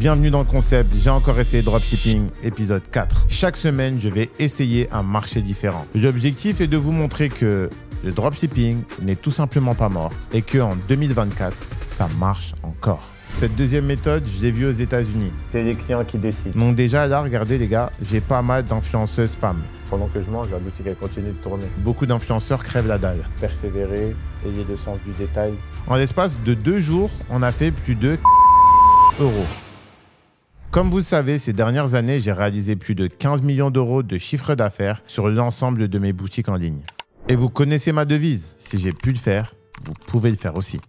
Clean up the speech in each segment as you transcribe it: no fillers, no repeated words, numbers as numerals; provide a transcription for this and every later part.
Bienvenue dans le concept, j'ai encore essayé dropshipping, épisode 4. Chaque semaine, je vais essayer un marché différent. L'objectif est de vous montrer que le dropshipping n'est tout simplement pas mort et qu'en 2024, ça marche encore. Cette deuxième méthode, je l'ai vue aux États-Unis. C'est les clients qui décident. Donc déjà là, regardez les gars, j'ai pas mal d'influenceuses femmes. Pendant que je mange, la boutique elle continue de tourner. Beaucoup d'influenceurs crèvent la dalle. Persévérer, ayez le sens du détail. En l'espace de 2 jours, on a fait plus de euros. Comme vous le savez, ces dernières années, j'ai réalisé plus de 15 millions d'euros de chiffre d'affaires sur l'ensemble de mes boutiques en ligne. Et vous connaissez ma devise, si j'ai pu le faire, vous pouvez le faire aussi.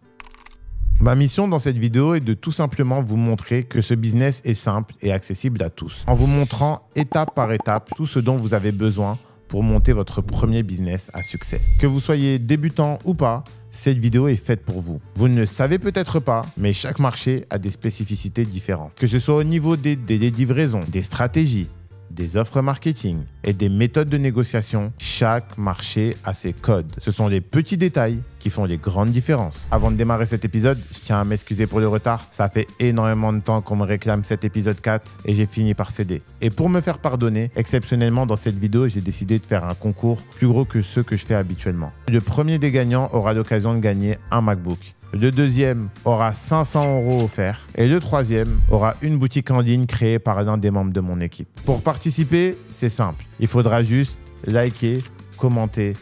Ma mission dans cette vidéo est de tout simplement vous montrer que ce business est simple et accessible à tous, en vous montrant étape par étape tout ce dont vous avez besoin pour monter votre premier business à succès. Que vous soyez débutant ou pas, cette vidéo est faite pour vous. Vous ne le savez peut-être pas, mais chaque marché a des spécificités différentes. Que ce soit au niveau des délais de livraison, des stratégies, des offres marketing et des méthodes de négociation, chaque marché a ses codes. Ce sont les petits détails qui font les grandes différences. Avant de démarrer cet épisode, je tiens à m'excuser pour le retard. Ça fait énormément de temps qu'on me réclame cet épisode 4 et j'ai fini par céder. Et pour me faire pardonner, exceptionnellement dans cette vidéo, j'ai décidé de faire un concours plus gros que ceux que je fais habituellement. Le premier des gagnants aura l'occasion de gagner un MacBook. Le deuxième aura 500 € offerts et le troisième aura une boutique en ligne créée par l'un des membres de mon équipe. Pour participer, c'est simple. Il faudra juste liker, commenter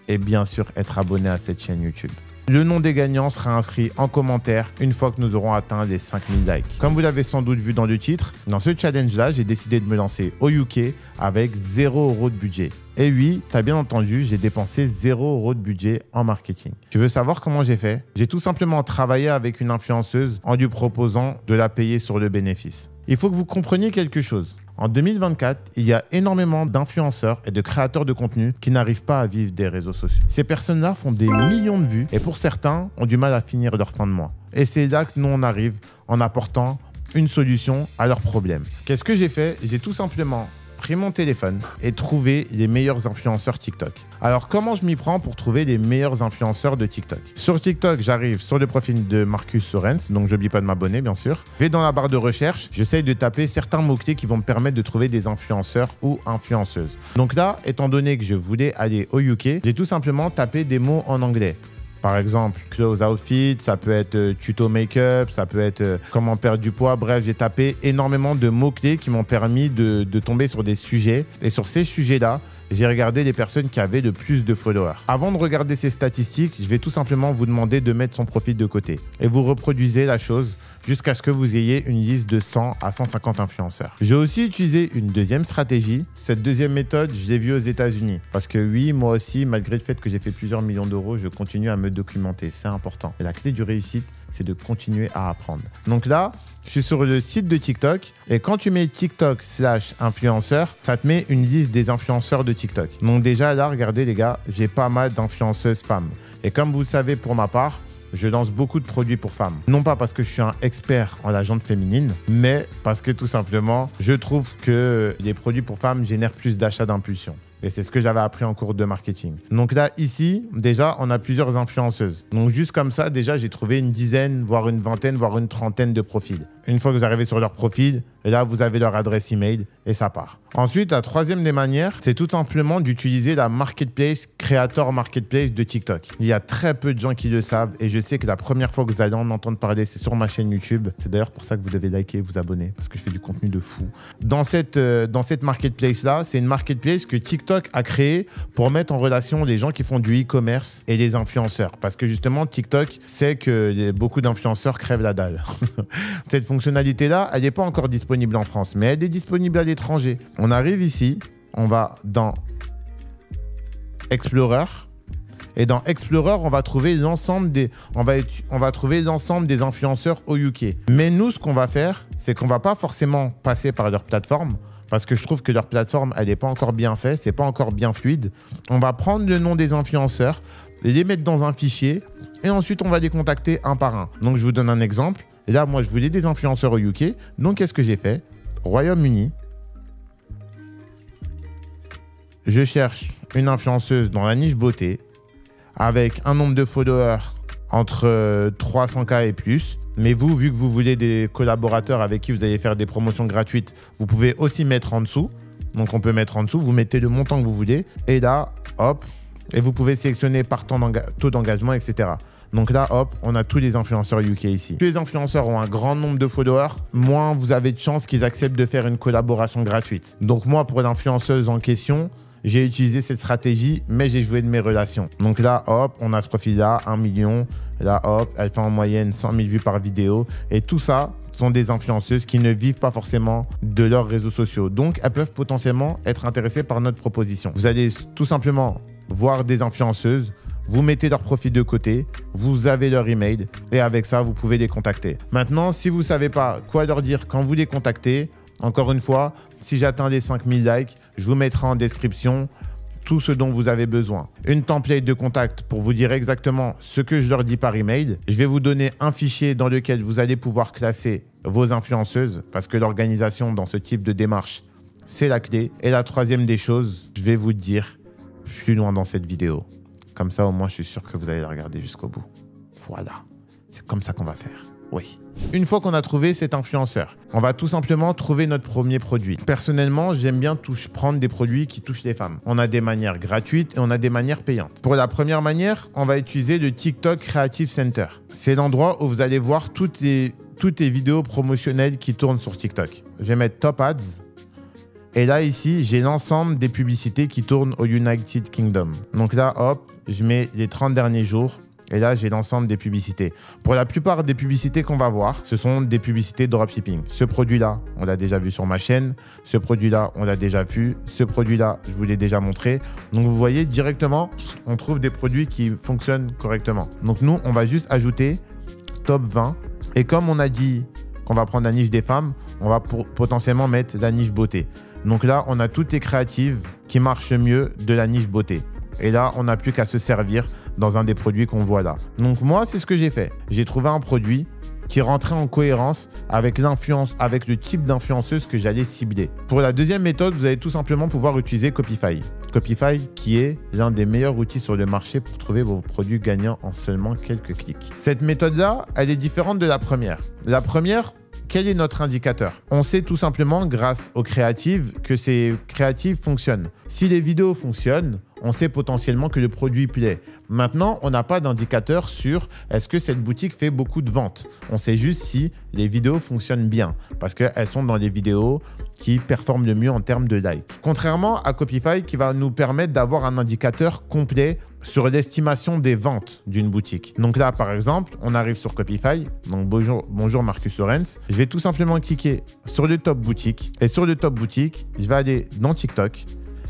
et bien sûr être abonné à cette chaîne YouTube. Le nom des gagnants sera inscrit en commentaire une fois que nous aurons atteint les 5000 likes. Comme vous l'avez sans doute vu dans le titre, dans ce challenge-là, j'ai décidé de me lancer au UK avec 0 € de budget. Et oui, t'as bien entendu, j'ai dépensé 0 € de budget en marketing. Tu veux savoir comment j'ai fait? J'ai tout simplement travaillé avec une influenceuse en lui proposant de la payer sur le bénéfice. Il faut que vous compreniez quelque chose. En 2024, il y a énormément d'influenceurs et de créateurs de contenu qui n'arrivent pas à vivre des réseaux sociaux. Ces personnes-là font des millions de vues et pour certains, ont du mal à finir leur fin de mois. Et c'est là que nous, on arrive en apportant une solution à leurs problèmes. Qu'est-ce que j'ai fait? J'ai tout simplement pris mon téléphone et trouvé les meilleurs influenceurs TikTok. Alors, comment je m'y prends pour trouver les meilleurs influenceurs de TikTok? Sur TikTok, j'arrive sur le profil de Marcus Sorens, donc je n'oublie pas de m'abonner, bien sûr. Je vais dans la barre de recherche, j'essaye de taper certains mots-clés qui vont me permettre de trouver des influenceurs ou influenceuses. Donc là, étant donné que je voulais aller au UK, j'ai tout simplement tapé des mots en anglais. Par exemple, clothes outfit, ça peut être tuto make-up, ça peut être comment perdre du poids. Bref, j'ai tapé énormément de mots-clés qui m'ont permis de tomber sur des sujets. Et sur ces sujets-là, j'ai regardé les personnes qui avaient le plus de followers. Avant de regarder ces statistiques, je vais tout simplement vous demander de mettre son profil de côté. Et vous reproduisez la chose jusqu'à ce que vous ayez une liste de 100 à 150 influenceurs. J'ai aussi utilisé une deuxième stratégie. Cette deuxième méthode, je l'ai vue aux États-Unis. Parce que oui, moi aussi, malgré le fait que j'ai fait plusieurs millions d'euros, je continue à me documenter. C'est important. Et la clé du réussite, c'est de continuer à apprendre. Donc là, je suis sur le site de TikTok et quand tu mets TikTok/influenceur, ça te met une liste des influenceurs de TikTok. Donc déjà là, regardez les gars, j'ai pas mal d'influenceuses femmes. Et comme vous le savez pour ma part, je lance beaucoup de produits pour femmes. Non pas parce que je suis un expert en la jante féminine, mais parce que tout simplement, je trouve que les produits pour femmes génèrent plus d'achats d'impulsion. Et c'est ce que j'avais appris en cours de marketing. Donc là, ici, déjà, on a plusieurs influenceuses. Donc juste comme ça, déjà, j'ai trouvé une dizaine, voire une vingtaine, voire une trentaine de profils. Une fois que vous arrivez sur leur profil, là, vous avez leur adresse email et ça part. Ensuite, la troisième des manières, c'est tout simplement d'utiliser la marketplace, Creator Marketplace de TikTok. Il y a très peu de gens qui le savent et je sais que la première fois que vous allez en entendre parler, c'est sur ma chaîne YouTube. C'est d'ailleurs pour ça que vous devez liker, vous abonner, parce que je fais du contenu de fou. Dans cette marketplace-là, c'est une marketplace que TikTok a créée pour mettre en relation les gens qui font du e-commerce et les influenceurs. Parce que justement, TikTok sait que beaucoup d'influenceurs crèvent la dalle. Cette fonctionnalité-là, elle n'est pas encore disponible en France, mais elle est disponible à l'étranger. On arrive ici, on va dans Explorer. Et dans Explorer, on va trouver l'ensemble des, des influenceurs au UK. Mais nous, ce qu'on va faire, c'est qu'on ne va pas forcément passer par leur plateforme, parce que je trouve que leur plateforme, elle n'est pas encore bien faite, c'est pas encore bien fluide. On va prendre le nom des influenceurs, les mettre dans un fichier, et ensuite, on va les contacter un par un. Donc, je vous donne un exemple. Et là, moi, je voulais des influenceurs au UK. Donc, qu'est-ce que j'ai fait? Royaume-Uni. Je cherche une influenceuse dans la niche beauté avec un nombre de followers entre 300K et plus. Mais vous, vu que vous voulez des collaborateurs avec qui vous allez faire des promotions gratuites, vous pouvez aussi mettre en dessous. Donc, on peut mettre en dessous, vous mettez le montant que vous voulez. Et là, hop, et vous pouvez sélectionner par taux d'engagement, etc. Donc là, hop, on a tous les influenceurs UK ici. Tous les influenceurs ont un grand nombre de followers, moins vous avez de chances qu'ils acceptent de faire une collaboration gratuite. Donc moi, pour l'influenceuse en question, j'ai utilisé cette stratégie, mais j'ai joué de mes relations. Donc là, hop, on a ce profil-là, 1 million. Là, hop, elle fait en moyenne 100 000 vues par vidéo. Et tout ça sont des influenceuses qui ne vivent pas forcément de leurs réseaux sociaux. Donc, elles peuvent potentiellement être intéressées par notre proposition. Vous allez tout simplement voir des influenceuses, vous mettez leur profil de côté, vous avez leur email et avec ça, vous pouvez les contacter. Maintenant, si vous ne savez pas quoi leur dire quand vous les contactez, encore une fois, si j'atteins les 5000 likes, je vous mettrai en description tout ce dont vous avez besoin. Une template de contact pour vous dire exactement ce que je leur dis par email. Je vais vous donner un fichier dans lequel vous allez pouvoir classer vos influenceuses parce que l'organisation dans ce type de démarche, c'est la clé. Et la troisième des choses, je vais vous dire plus loin dans cette vidéo. Comme ça, au moins, je suis sûr que vous allez la regarder jusqu'au bout. Voilà. C'est comme ça qu'on va faire. Oui. Une fois qu'on a trouvé cet influenceur, on va tout simplement trouver notre premier produit. Personnellement, j'aime bien prendre des produits qui touchent les femmes. On a des manières gratuites et on a des manières payantes. Pour la première manière, on va utiliser le TikTok Creative Center. C'est l'endroit où vous allez voir toutes les vidéos promotionnelles qui tournent sur TikTok. Je vais mettre Top Ads. Et là, ici, j'ai l'ensemble des publicités qui tournent au United Kingdom. Donc là, hop, je mets les 30 derniers jours. Et là, j'ai l'ensemble des publicités. Pour la plupart des publicités qu'on va voir, ce sont des publicités dropshipping. Ce produit-là, on l'a déjà vu sur ma chaîne. Ce produit-là, on l'a déjà vu. Ce produit-là, je vous l'ai déjà montré. Donc, vous voyez, directement, on trouve des produits qui fonctionnent correctement. Donc, nous, on va juste ajouter top 20. Et comme on a dit qu'on va prendre la niche des femmes, on va potentiellement mettre la niche beauté. Donc là, on a toutes les créatives qui marchent mieux de la niche beauté. Et là, on n'a plus qu'à se servir dans un des produits qu'on voit là. Donc moi, c'est ce que j'ai fait. J'ai trouvé un produit qui rentrait en cohérence avec le type d'influenceuse que j'allais cibler. Pour la deuxième méthode, vous allez tout simplement pouvoir utiliser Copify. Copify qui est l'un des meilleurs outils sur le marché pour trouver vos produits gagnants en seulement quelques clics. Cette méthode-là, elle est différente de la première. La première, quel est notre indicateur? On sait tout simplement grâce aux créatives que ces créatives fonctionnent. Si les vidéos fonctionnent, on sait potentiellement que le produit plaît. Maintenant, on n'a pas d'indicateur sur est-ce que cette boutique fait beaucoup de ventes. On sait juste si les vidéos fonctionnent bien parce qu'elles sont dans les vidéos qui performent le mieux en termes de likes. Contrairement à Copify qui va nous permettre d'avoir un indicateur complet sur l'estimation des ventes d'une boutique. Donc là, par exemple, on arrive sur Copify. Donc bonjour Marcus Lorenz. Je vais tout simplement cliquer sur le top boutique. Et sur le top boutique, je vais aller dans TikTok.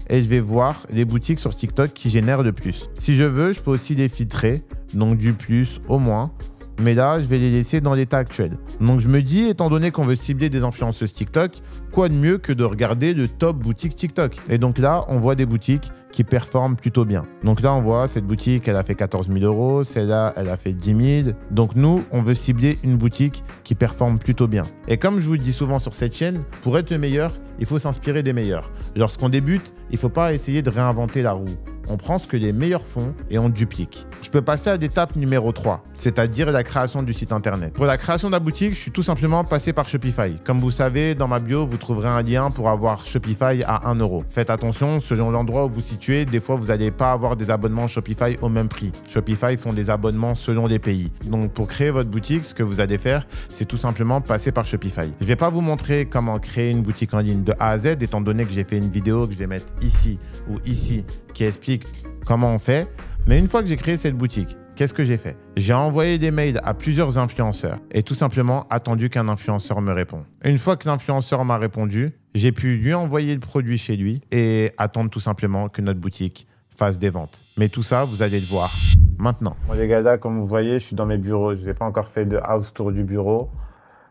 Et je vais voir les boutiques sur TikTok qui génèrent le plus. Si je veux, je peux aussi les filtrer, donc du plus au moins. Mais là, je vais les laisser dans l'état actuel. Donc je me dis, étant donné qu'on veut cibler des influenceuses TikTok, quoi de mieux que de regarder le top boutique TikTok? Et donc là, on voit des boutiques qui performent plutôt bien. Donc là, on voit cette boutique, elle a fait 14 000 €. Celle-là, elle a fait 10 000. Donc nous, on veut cibler une boutique qui performe plutôt bien. Et comme je vous le dis souvent sur cette chaîne, pour être le meilleur, il faut s'inspirer des meilleurs. Lorsqu'on débute, il ne faut pas essayer de réinventer la roue. On prend ce que les meilleurs font et on duplique. Je peux passer à l'étape numéro 3, c'est-à-dire la création du site internet. Pour la création de la boutique, je suis tout simplement passé par Shopify. Comme vous savez, dans ma bio, vous trouverez un lien pour avoir Shopify à 1 €. Faites attention, selon l'endroit où vous vous situez, des fois, vous n'allez pas avoir des abonnements Shopify au même prix. Shopify font des abonnements selon les pays. Donc, pour créer votre boutique, ce que vous allez faire, c'est tout simplement passer par Shopify. Je ne vais pas vous montrer comment créer une boutique en ligne de A à Z, étant donné que j'ai fait une vidéo que je vais mettre ici ou ici qui explique comment on fait. Mais une fois que j'ai créé cette boutique, qu'est-ce que j'ai fait? J'ai envoyé des mails à plusieurs influenceurs et tout simplement attendu qu'un influenceur me réponde. Une fois que l'influenceur m'a répondu, j'ai pu lui envoyer le produit chez lui et attendre tout simplement que notre boutique fasse des ventes. Mais tout ça, vous allez le voir maintenant. Bon les gars, là, comme vous voyez, je suis dans mes bureaux. Je n'ai pas encore fait de house tour du bureau,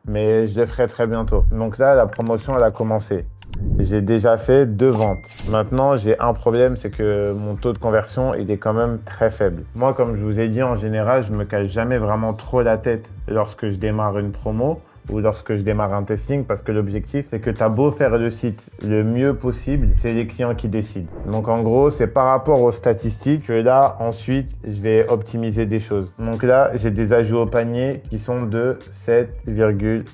mais je le ferai très bientôt. Donc là, la promotion, elle a commencé. J'ai déjà fait 2 ventes. Maintenant, j'ai un problème, c'est que mon taux de conversion, il est quand même très faible. Moi, comme je vous ai dit, en général, je me cache jamais vraiment trop la tête lorsque je démarre une promo. ou lorsque je démarre un testing, parce que l'objectif, c'est que tu as beau faire le site le mieux possible, c'est les clients qui décident. Donc en gros, c'est par rapport aux statistiques que là, ensuite, je vais optimiser des choses. Donc là, j'ai des ajouts au panier qui sont de 7,14%.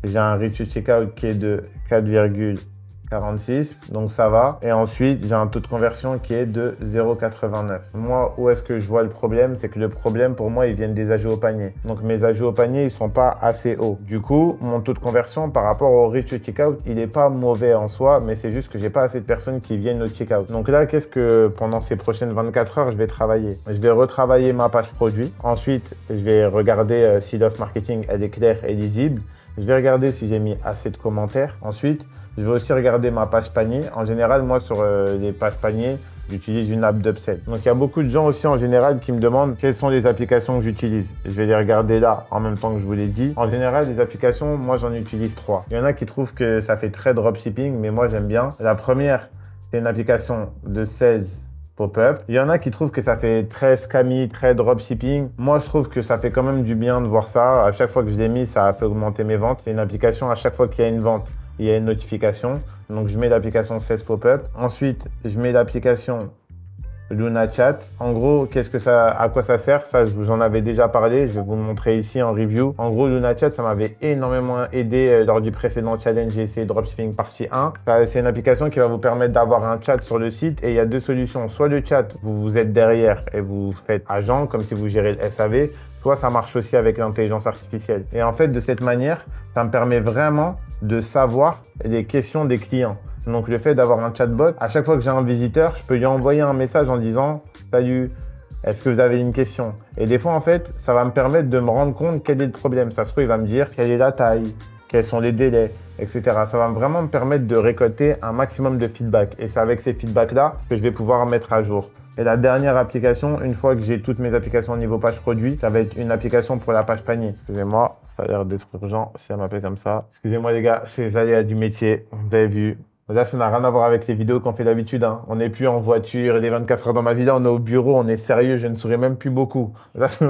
J'ai un reach to checkout qui est de 4,46, donc ça va. Et ensuite, j'ai un taux de conversion qui est de 0,89. Moi, où est-ce que je vois le problème? C'est que le problème, pour moi, ils viennent des ajouts au panier. Donc, mes ajouts au panier, ils sont pas assez hauts. Du coup, mon taux de conversion par rapport au reach to checkout, il n'est pas mauvais en soi, mais c'est juste que j'ai pas assez de personnes qui viennent au checkout. Donc là, qu'est-ce que pendant ces prochaines 24 heures, je vais travailler? Je vais retravailler ma page produit. Ensuite, je vais regarder si l'offre marketing, elle est claire et lisible. Je vais regarder si j'ai mis assez de commentaires. Ensuite, je vais aussi regarder ma page panier. En général, moi, sur les pages panier, j'utilise une app d'upsell. Donc, il y a beaucoup de gens aussi en général qui me demandent quelles sont les applications que j'utilise. Je vais les regarder là en même temps que je vous l'ai dit. En général, les applications, moi, j'en utilise 3. Il y en a qui trouvent que ça fait très dropshipping, mais moi, j'aime bien. La première, c'est une application de 16 pop-up. Il y en a qui trouvent que ça fait très scammy, très dropshipping. Moi, je trouve que ça fait quand même du bien de voir ça. À chaque fois que je l'ai mis, ça a fait augmenter mes ventes. C'est une application, à chaque fois qu'il y a une vente, il y a une notification. Donc, je mets l'application 16 pop-up. Ensuite, je mets l'application Luna Chat. En gros, à quoi ça sert? Ça, je vous en avais déjà parlé. Je vais vous le montrer ici en review. En gros, Luna Chat, ça m'avait énormément aidé lors du précédent challenge. J'ai essayé Dropshipping partie 1. C'est une application qui va vous permettre d'avoir un chat sur le site et il y a deux solutions. Soit le chat, vous êtes derrière et vous faites agent, comme si vous gérez le SAV. Soit ça marche aussi avec l'intelligence artificielle. Et en fait, de cette manière, ça me permet vraiment de savoir les questions des clients. Donc, le fait d'avoir un chatbot, à chaque fois que j'ai un visiteur, je peux lui envoyer un message en disant « Salut, est-ce que vous avez une question ?» Et des fois, en fait, ça va me permettre de me rendre compte quel est le problème. Ça se trouve, il va me dire quelle est la taille, quels sont les délais, etc. Ça va vraiment me permettre de récolter un maximum de feedback. Et c'est avec ces feedbacks-là que je vais pouvoir mettre à jour. Et la dernière application, une fois que j'ai toutes mes applications au niveau page produit, ça va être une application pour la page panier. Excusez-moi, ça a l'air d'être urgent si elle m'appelle comme ça. Excusez-moi les gars, c'est les aléas du métier, vous avez vu. Là, ça n'a rien à voir avec les vidéos qu'on fait d'habitude. Hein. On n'est plus en voiture et des 24 heures dans ma vie. Là, on est au bureau, on est sérieux, je ne souris même plus beaucoup. Là, je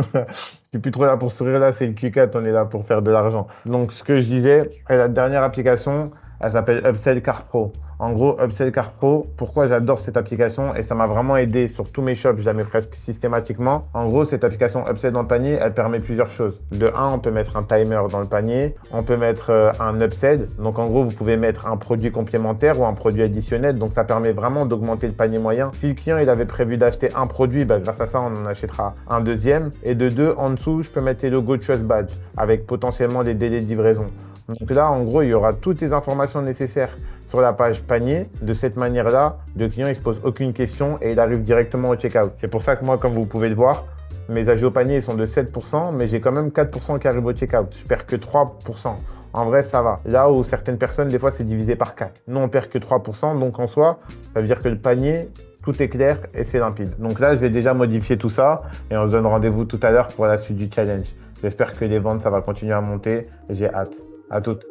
suis plus trop là pour sourire. Là, c'est le Q4, on est là pour faire de l'argent. Donc, ce que je disais, la dernière application, elle s'appelle Upsell Car Pro. En gros, Upsell Car Pro, pourquoi j'adore cette application et ça m'a vraiment aidé sur tous mes shops, je la mets presque systématiquement. En gros, cette application Upsell dans le panier, elle permet plusieurs choses. De 1, on peut mettre un timer dans le panier, on peut mettre un upsell. Donc en gros, vous pouvez mettre un produit complémentaire ou un produit additionnel. Donc ça permet vraiment d'augmenter le panier moyen. Si le client il avait prévu d'acheter un produit, grâce à ça, on en achètera un deuxième. Et de 2, en dessous, je peux mettre les logos Trust Badge avec potentiellement des délais de livraison. Donc là, en gros, il y aura toutes les informations nécessaires sur la page panier. De cette manière-là, le client ne se pose aucune question et il arrive directement au checkout. C'est pour ça que moi, comme vous pouvez le voir, mes ajouts au panier sont de 7%, mais j'ai quand même 4% qui arrivent au checkout. Je perds que 3%. En vrai, ça va. Là où certaines personnes, des fois, c'est divisé par 4. Nous, on perd que 3%. Donc, en soi, ça veut dire que le panier, tout est clair et c'est limpide. Donc là, je vais déjà modifier tout ça et on se donne rendez-vous tout à l'heure pour la suite du challenge. J'espère que les ventes, ça va continuer à monter. J'ai hâte. À toutes.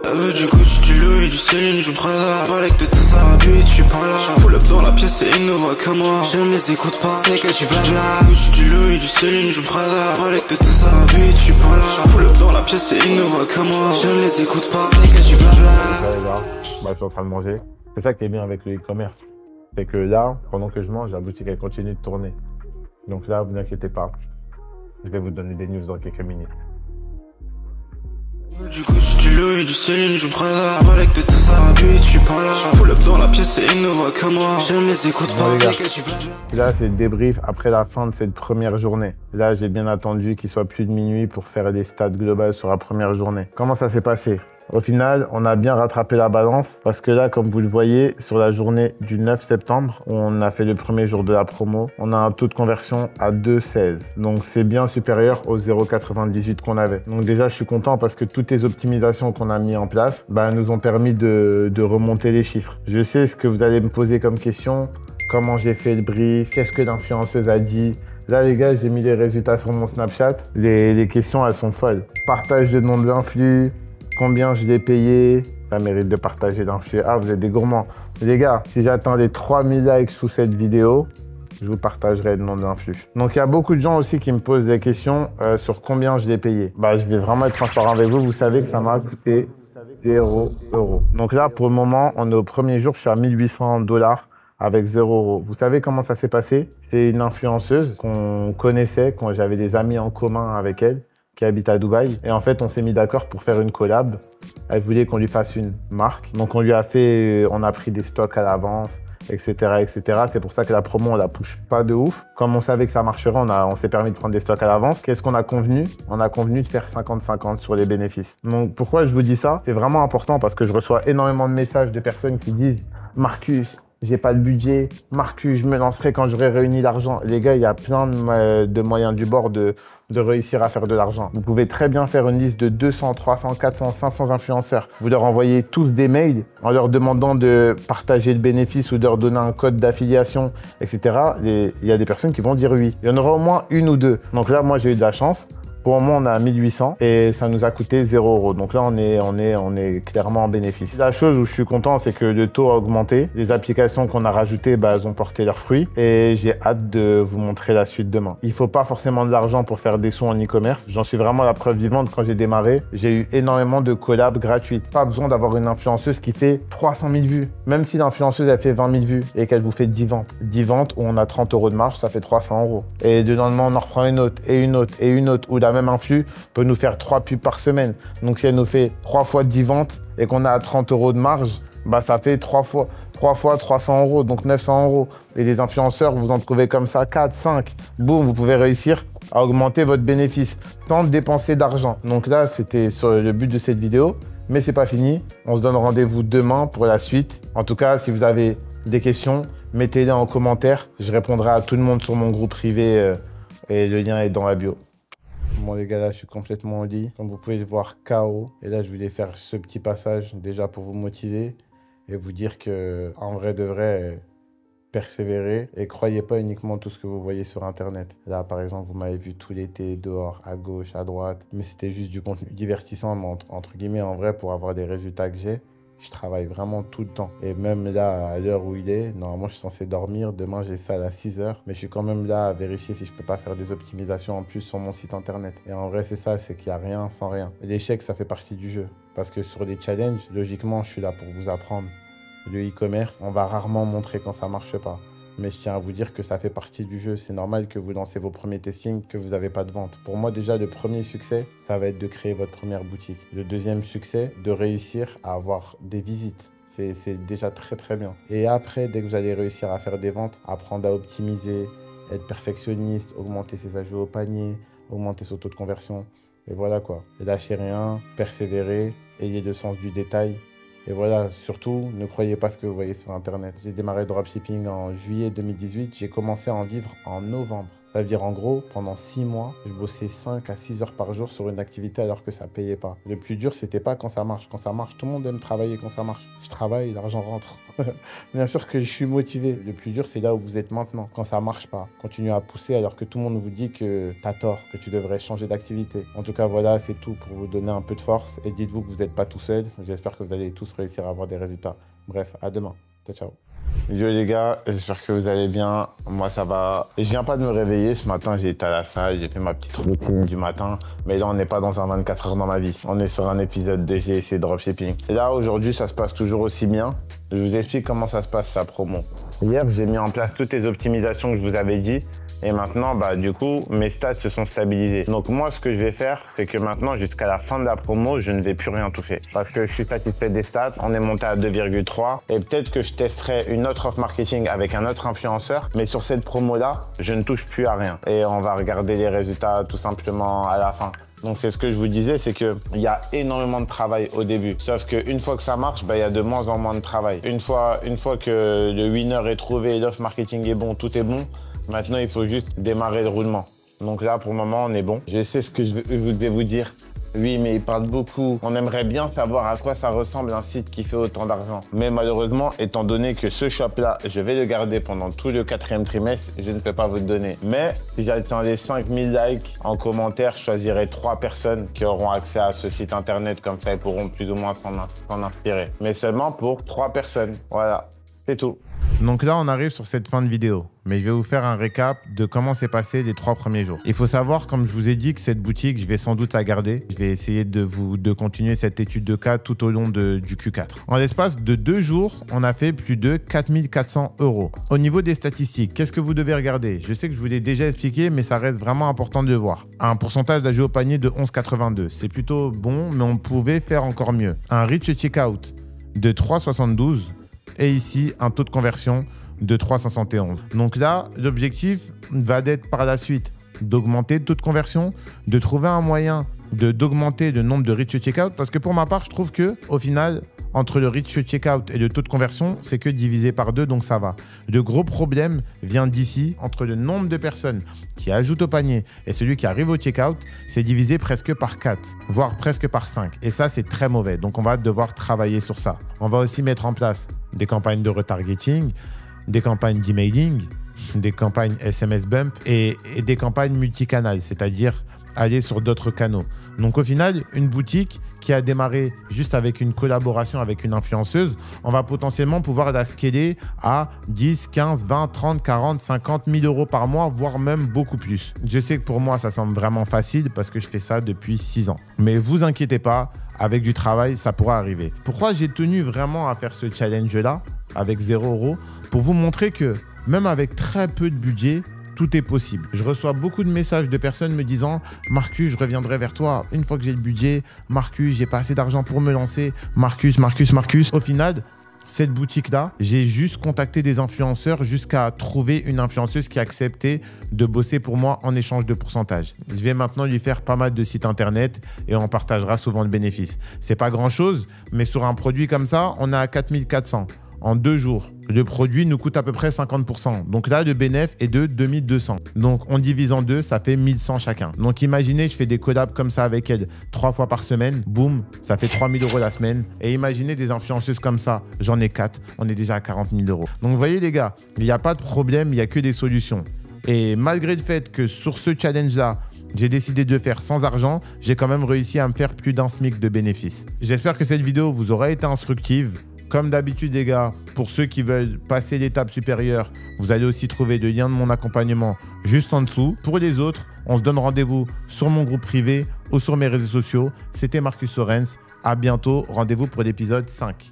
Elle veut du Gucci, du Louis, du Céline, du Prada. Balèque de tout ça, habite, je suis pas là. Je pull up dans la pièce et ils ne voient que moi. Je ne les écoute pas, c'est que tu blabla. Gucci, du Louis, du Céline, du Prada. Balèque de tout ça, habite, je suis pas là. Je pull up dans la pièce et ils ne voient que moi. Je ne les écoute pas, c'est que tu blabla. Je suis en train de manger. C'est ça qui est bien avec le e-commerce. C'est que là, pendant que je mange, la boutique elle continue de tourner. Donc là, vous n'inquiétez pas. Je vais vous donner des news dans quelques minutes. Du Gucci, du Louis, du Céline, du Prada. Balèque de tout ça, habite, je suis pas là. Je pull up dans la pièce et ils ne voient que moi. Je ne les écoute pas, c'est que tu blabla. Là, c'est le débrief après la fin de cette première journée. Là, j'ai bien attendu qu'il soit plus de minuit pour faire des stats globales sur la première journée. Comment ça s'est passé? Au final, on a bien rattrapé la balance parce que là, comme vous le voyez, sur la journée du 9 septembre, on a fait le premier jour de la promo. On a un taux de conversion à 2,16. Donc, c'est bien supérieur aux 0,98 qu'on avait. Donc déjà, je suis content parce que toutes les optimisations qu'on a mis en place nous ont permis de remonter les chiffres. Je sais ce que vous allez me poser comme question. Comment j'ai fait le brief? Qu'est-ce que l'influenceuse a dit? Là, les gars, j'ai mis les résultats sur mon Snapchat. Les questions, elles sont folles. Partage de nom de l'influx. Combien je l'ai payé? Ça mérite de partager l'influx. Ah, vous êtes des gourmands. Les gars, si j'atteins les 3000 likes sous cette vidéo, je vous partagerai le nom de l'influ. Donc il y a beaucoup de gens aussi qui me posent des questions sur combien je l'ai payé. Bah, je vais vraiment être transparent avec vous. Vous savez que ça m'a coûté 0 €. Donc là, pour le moment, on est au premier jour, je suis à 1800 $ avec 0 €. Vous savez comment ça s'est passé? C'est une influenceuse qu'on connaissait, quand j'avais des amis en commun avec elle, qui habite à Dubaï. Et en fait, on s'est mis d'accord pour faire une collab. Elle voulait qu'on lui fasse une marque. Donc on lui a fait, on a pris des stocks à l'avance, etc., etc. C'est pour ça que la promo, on la push pas de ouf. Comme on savait que ça marcherait, on s'est permis de prendre des stocks à l'avance. Qu'est-ce qu'on a convenu? On a convenu de faire 50-50 sur les bénéfices. Donc pourquoi je vous dis ça? C'est vraiment important parce que je reçois énormément de messages de personnes qui disent « Marcus, j'ai pas le budget. Marcus, je me lancerai quand j'aurai réuni l'argent. » Les gars, il y a plein de moyens du bord de réussir à faire de l'argent. Vous pouvez très bien faire une liste de 200, 300, 400, 500 influenceurs. Vous leur envoyez tous des mails en leur demandant de partager le bénéfice ou de leur donner un code d'affiliation, etc. Il y a des personnes qui vont dire oui. Il y en aura au moins une ou deux. Donc là, moi, j'ai eu de la chance. Pour le moment, on est à 1800 et ça nous a coûté 0 €. Donc là, on est clairement en bénéfice. La chose où je suis content, c'est que le taux a augmenté. Les applications qu'on a rajoutées, elles ont porté leurs fruits et j'ai hâte de vous montrer la suite demain. Il faut pas forcément de l'argent pour faire des sons en e-commerce. J'en suis vraiment la preuve vivante. Quand j'ai démarré, j'ai eu énormément de collabs gratuites. Pas besoin d'avoir une influenceuse qui fait 300 000 vues. Même si l'influenceuse, elle fait 20 000 vues et qu'elle vous fait 10 ventes. 10 ventes où on a 30 € de marge, ça fait 300 €. Et de lendemain, on en reprend une autre et une autre et une autre. Ou la même influx peut nous faire 3 pubs par semaine. Donc si elle nous fait 3 fois 10 ventes et qu'on a 30 € de marge, ça fait 3 fois 300 €, donc 900 €. Et les influenceurs, vous en trouvez comme ça 4, 5. Boum, vous pouvez réussir à augmenter votre bénéfice sans dépenser d'argent. Donc là, c'était le but de cette vidéo. Mais c'est pas fini. On se donne rendez-vous demain pour la suite. En tout cas, si vous avez des questions, mettez-les en commentaire. Je répondrai à tout le monde sur mon groupe privé et le lien est dans la bio. Bon les gars, là je suis complètement au lit. Comme vous pouvez le voir, KO. Et là je voulais faire ce petit passage déjà pour vous motiver et vous dire que en vrai de vrai, persévérer et croyez pas uniquement tout ce que vous voyez sur internet. Là par exemple, vous m'avez vu tout l'été dehors, à gauche, à droite, mais c'était juste du contenu divertissant, mais entre guillemets. En vrai, pour avoir des résultats que j'ai, je travaille vraiment tout le temps. Et même là, à l'heure où il est, normalement, je suis censé dormir. Demain, j'ai salle à 6 h. Mais je suis quand même là à vérifier si je peux pas faire des optimisations en plus sur mon site internet. Et en vrai, c'est ça, c'est qu'il n'y a rien sans rien. L'échec, ça fait partie du jeu. Parce que sur les challenges, logiquement, je suis là pour vous apprendre. Le e-commerce, on va rarement montrer quand ça marche pas. Mais je tiens à vous dire que ça fait partie du jeu. C'est normal que vous lancez vos premiers testings, que vous n'avez pas de vente. Pour moi, déjà, le premier succès, ça va être de créer votre première boutique. Le deuxième succès, de réussir à avoir des visites. C'est déjà très, très bien. Et après, dès que vous allez réussir à faire des ventes, apprendre à optimiser, être perfectionniste, augmenter ses ajouts au panier, augmenter son taux de conversion. Et voilà quoi. Et lâchez rien, persévérez, ayez le sens du détail. Et voilà, surtout, ne croyez pas ce que vous voyez sur Internet. J'ai démarré le dropshipping en juillet 2018. J'ai commencé à en vivre en novembre. Ça veut dire, en gros, pendant 6 mois, je bossais 5 à 6 heures par jour sur une activité alors que ça payait pas. Le plus dur, c'était pas quand ça marche. Quand ça marche, tout le monde aime travailler quand ça marche. Je travaille, l'argent rentre. Bien sûr que je suis motivé. Le plus dur, c'est là où vous êtes maintenant. Quand ça marche pas, continuez à pousser alors que tout le monde vous dit que t'as tort, que tu devrais changer d'activité. En tout cas, voilà, c'est tout pour vous donner un peu de force. Et dites-vous que vous n'êtes pas tout seul. J'espère que vous allez tous réussir à avoir des résultats. Bref, à demain. Ciao, ciao. Yo les gars, j'espère que vous allez bien. Moi ça va. Je viens pas de me réveiller ce matin, j'ai été à la salle, j'ai fait ma petite routine du matin. Mais là on n'est pas dans un 24 heures dans ma vie. On est sur un épisode de GSC Dropshipping. Et là aujourd'hui ça se passe toujours aussi bien. Je vous explique comment ça se passe sa promo. Hier j'ai mis en place toutes les optimisations que je vous avais dit. Et maintenant, du coup, mes stats se sont stabilisés. Donc moi, ce que je vais faire, c'est que maintenant, jusqu'à la fin de la promo, je ne vais plus rien toucher. Parce que je suis satisfait des stats. On est monté à 2,3. Et peut-être que je testerai une autre offre marketing avec un autre influenceur. Mais sur cette promo-là, je ne touche plus à rien. Et on va regarder les résultats tout simplement à la fin. Donc c'est ce que je vous disais, c'est qu'il y a énormément de travail au début. Sauf qu'une fois que ça marche, il y a de moins en moins de travail. Une fois que le winner est trouvé, l'offre marketing est bon, tout est bon. Maintenant, il faut juste démarrer le roulement. Donc là, pour le moment, on est bon. Je sais ce que je vais vous dire. Oui, mais il parle beaucoup. On aimerait bien savoir à quoi ça ressemble un site qui fait autant d'argent. Mais malheureusement, étant donné que ce shop-là, je vais le garder pendant tout le 4e trimestre, je ne peux pas vous le donner. Mais si j'atteins les 5000 likes en commentaire, je choisirai 3 personnes qui auront accès à ce site internet. Comme ça, ils pourront plus ou moins s'en inspirer. Mais seulement pour 3 personnes. Voilà, c'est tout. Donc là, on arrive sur cette fin de vidéo. mais je vais vous faire un récap de comment s'est passé les 3 premiers jours. Il faut savoir, comme je vous ai dit, que cette boutique, je vais sans doute la garder. Je vais essayer de continuer cette étude de cas tout au long du Q4. En l'espace de 2 jours, on a fait plus de 4400 €. Au niveau des statistiques, qu'est-ce que vous devez regarder? Je sais que je vous l'ai déjà expliqué, mais ça reste vraiment important de le voir. Un pourcentage d'ajouts au panier de 11,82. C'est plutôt bon, mais on pouvait faire encore mieux. Un reach checkout de 3,72 et ici un taux de conversion de 3,71. Donc là, l'objectif va être par la suite d'augmenter le taux de conversion, de trouver un moyen d'augmenter le nombre de reach checkout, parce que pour ma part, je trouve que au final, entre le reach checkout et le taux de conversion, c'est que divisé par 2, donc ça va. Le gros problème vient d'ici, entre le nombre de personnes qui ajoutent au panier et celui qui arrive au checkout, c'est divisé presque par 4, voire presque par 5. Et ça, c'est très mauvais. Donc, on va devoir travailler sur ça. On va aussi mettre en place des campagnes de retargeting, des campagnes d'emailing, des campagnes SMS bump et des campagnes multicanales, c'est-à-dire aller sur d'autres canaux. Donc au final, une boutique qui a démarré juste avec une collaboration avec une influenceuse, on va potentiellement pouvoir la scaler à 10, 15, 20, 30, 40, 50 000 € par mois, voire même beaucoup plus. Je sais que pour moi, ça semble vraiment facile parce que je fais ça depuis 6 ans. Mais vous inquiétez pas, avec du travail, ça pourra arriver. Pourquoi j'ai tenu vraiment à faire ce challenge-là avec 0 €? Pour vous montrer que même avec très peu de budget, tout est possible. Je reçois beaucoup de messages de personnes me disant « Marcus, je reviendrai vers toi une fois que j'ai le budget. Marcus, j'ai pas assez d'argent pour me lancer. Marcus. » Au final, cette boutique-là, j'ai juste contacté des influenceurs jusqu'à trouver une influenceuse qui a accepté de bosser pour moi en échange de pourcentage. Je vais maintenant lui faire pas mal de sites internet et on partagera souvent le bénéfice. C'est pas grand-chose, mais sur un produit comme ça, on est à 4400. En 2 jours, le produit nous coûte à peu près 50%. Donc là, le bénéfice est de 2200. Donc on divise en 2, ça fait 1100 chacun. Donc imaginez, je fais des collabs comme ça avec elle 3 fois par semaine. Boum, ça fait 3000 € la semaine. Et imaginez des influenceuses comme ça. J'en ai 4, on est déjà à 40 000 €. Donc vous voyez les gars, il n'y a pas de problème, il n'y a que des solutions. Et malgré le fait que sur ce challenge-là, j'ai décidé de le faire sans argent, j'ai quand même réussi à me faire plus d'1 SMIC de bénéfices. J'espère que cette vidéo vous aura été instructive. Comme d'habitude les gars, pour ceux qui veulent passer l'étape supérieure, vous allez aussi trouver le lien de mon accompagnement juste en dessous. Pour les autres, on se donne rendez-vous sur mon groupe privé ou sur mes réseaux sociaux. C'était Marcus Sorens. À bientôt. Rendez-vous pour l'épisode 5.